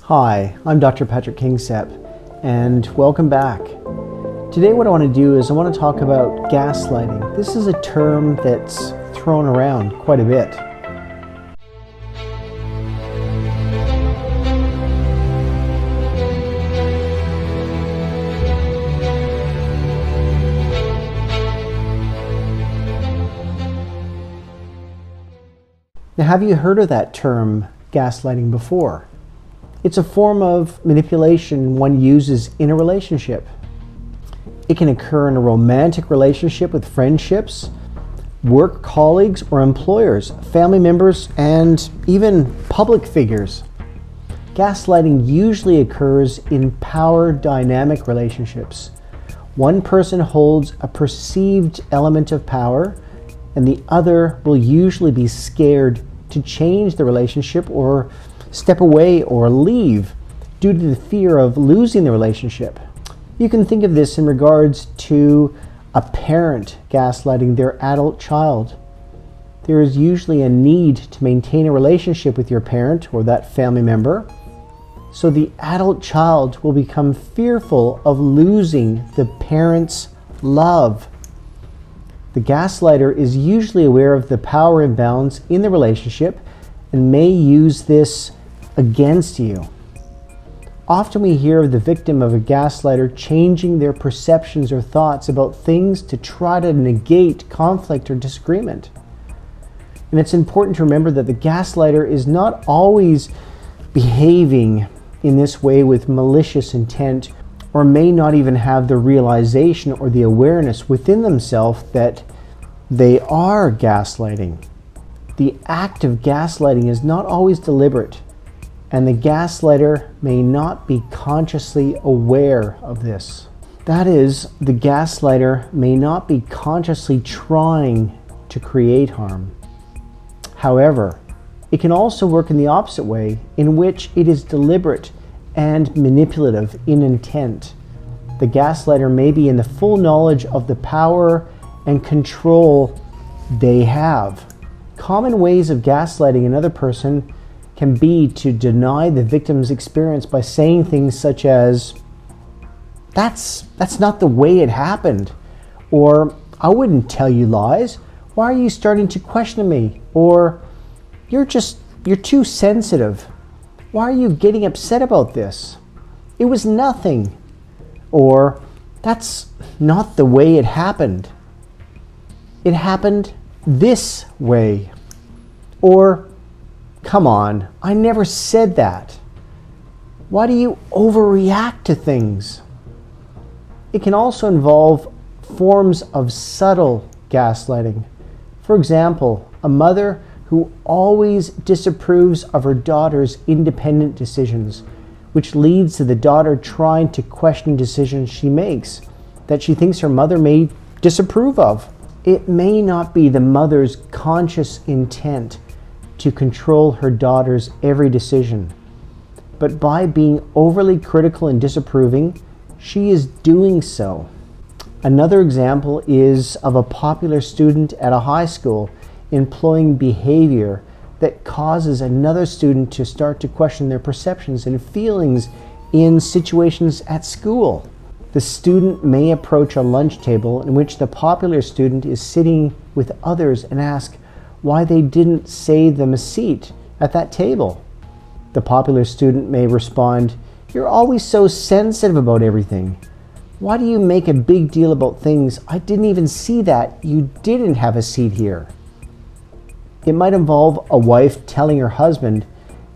Hi, I'm Dr. Patrick Kingsep, and welcome back. Today what I want to do is I want to talk about gaslighting. This is a term that's thrown around quite a bit. Now, have you heard of that term, gaslighting, before? It's a form of manipulation one uses in a relationship. It can occur in a romantic relationship with friendships, work colleagues or employers, family members, and even public figures. Gaslighting usually occurs in power dynamic relationships. One person holds a perceived element of power, and the other will usually be scared to change the relationship or step away or leave due to the fear of losing the relationship. You can think of this in regards to a parent gaslighting their adult child. There is usually a need to maintain a relationship with your parent or that family member, so the adult child will become fearful of losing the parent's love. The gaslighter is usually aware of the power imbalance in the relationship and may use this against you. Often we hear of the victim of a gaslighter changing their perceptions or thoughts about things to try to negate conflict or disagreement. And it's important to remember that the gaslighter is not always behaving in this way with malicious intent, or may not even have the realization or the awareness within themselves that they are gaslighting. The act of gaslighting is not always deliberate, and the gaslighter may not be consciously aware of this. That is, the gaslighter may not be consciously trying to create harm. However, it can also work in the opposite way, in which it is deliberate and manipulative in intent. The gaslighter may be in the full knowledge of the power and control they have. Common ways of gaslighting another person can be to deny the victim's experience by saying things such as, that's not the way it happened, or I wouldn't tell you lies, why are you starting to question me, or you're too sensitive, why are you getting upset about this, it was nothing, or that's not the way it happened, it happened this way, or come on, I never said that. Why do you overreact to things? It can also involve forms of subtle gaslighting. For example, a mother who always disapproves of her daughter's independent decisions, which leads to the daughter trying to question decisions she makes that she thinks her mother may disapprove of. It may not be the mother's conscious intent to control her daughter's every decision, but by being overly critical and disapproving, she is doing so. Another example is of a popular student at a high school employing behavior that causes another student to start to question their perceptions and feelings in situations at school. The student may approach a lunch table in which the popular student is sitting with others and ask why they didn't save them a seat at that table. The popular student may respond, "You're always so sensitive about everything. Why do you make a big deal about things? I didn't even see that. You didn't have a seat here." It might involve a wife telling her husband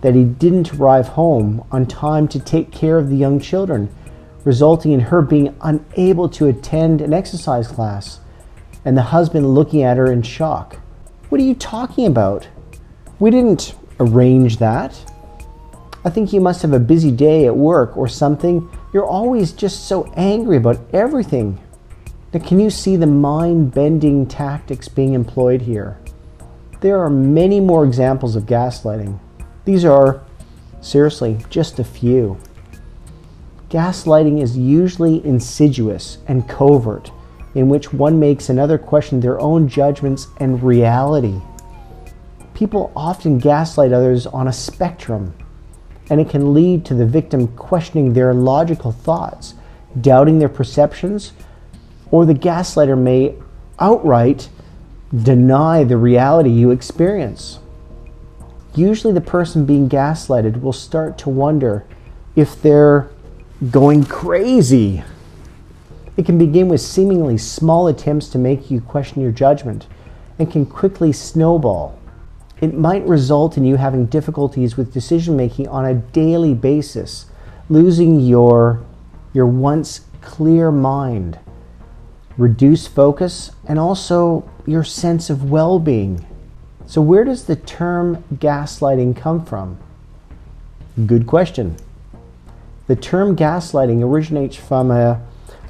that he didn't arrive home on time to take care of the young children, resulting in her being unable to attend an exercise class, and the husband looking at her in shock. "What are you talking about? We didn't arrange that. I think you must have a busy day at work or something. You're always just so angry about everything." Now, can you see the mind-bending tactics being employed here? There are many more examples of gaslighting. These are, seriously, just a few. Gaslighting is usually insidious and covert, in which one makes another question their own judgments and reality. People often gaslight others on a spectrum, and it can lead to the victim questioning their logical thoughts, doubting their perceptions, or the gaslighter may outright deny the reality you experience. Usually the person being gaslighted will start to wonder if they're going crazy. It can begin with seemingly small attempts to make you question your judgment and can quickly snowball. It might result in you having difficulties with decision making on a daily basis, losing your once clear mind, reduced focus, and also your sense of well-being. So where does the term gaslighting come from? Good question. The term gaslighting originates from a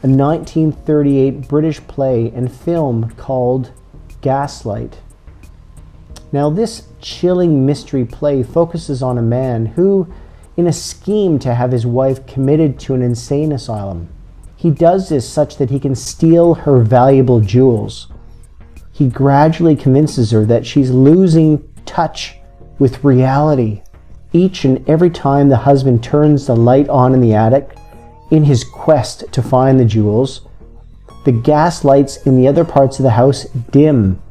1938 British play and film called Gaslight. Now, this chilling mystery play focuses on a man who, in a scheme to have his wife committed to an insane asylum, he does this such that he can steal her valuable jewels. He gradually convinces her that she's losing touch with reality each and every time the husband turns the light on in the attic in his quest to find the jewels. The gas lights in the other parts of the house dim.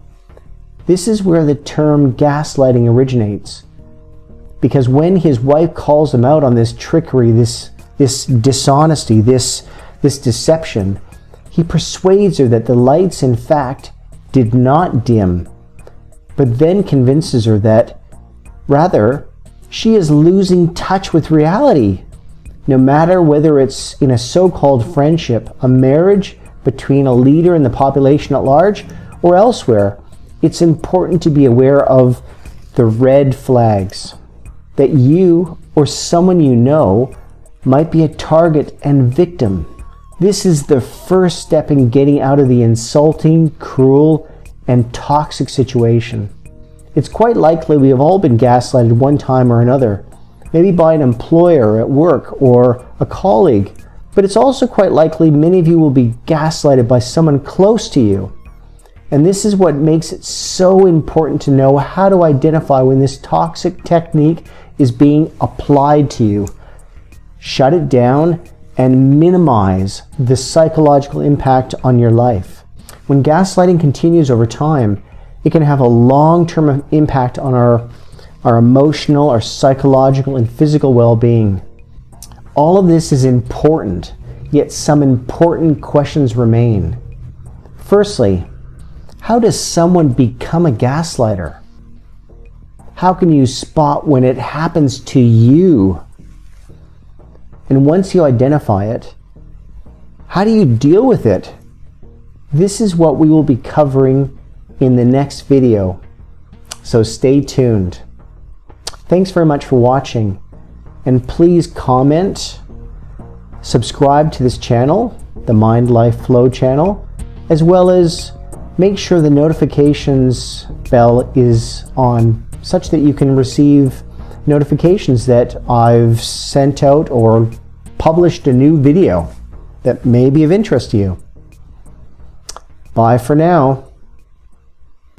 This is where the term gaslighting originates, because when his wife calls him out on this trickery, this dishonesty, this deception, he persuades her that the lights in fact did not dim, but then convinces her that rather she is losing touch with reality. No matter whether it's in a so-called friendship, a marriage between a leader and the population at large, or elsewhere, it's important to be aware of the red flags that you or someone you know might be a target and victim. This is the first step in getting out of the insulting, cruel, and toxic situation. It's quite likely we have all been gaslighted one time or another, maybe by an employer at work or a colleague, but it's also quite likely many of you will be gaslighted by someone close to you. And this is what makes it so important to know how to identify when this toxic technique is being applied to you. Shut it down and minimize the psychological impact on your life. When gaslighting continues over time, it can have a long-term impact on our emotional, our psychological, and physical well-being. All of this is important, yet some important questions remain. Firstly, how does someone become a gaslighter? How can you spot when it happens to you? And once you identify it, how do you deal with it? This is what we will be covering in the next video, so stay tuned. Thanks very much for watching, and please comment, subscribe to this channel, the Mind Life Flow channel, as well as make sure the notifications bell is on such that you can receive notifications that I've sent out or published a new video that may be of interest to you. Bye for now.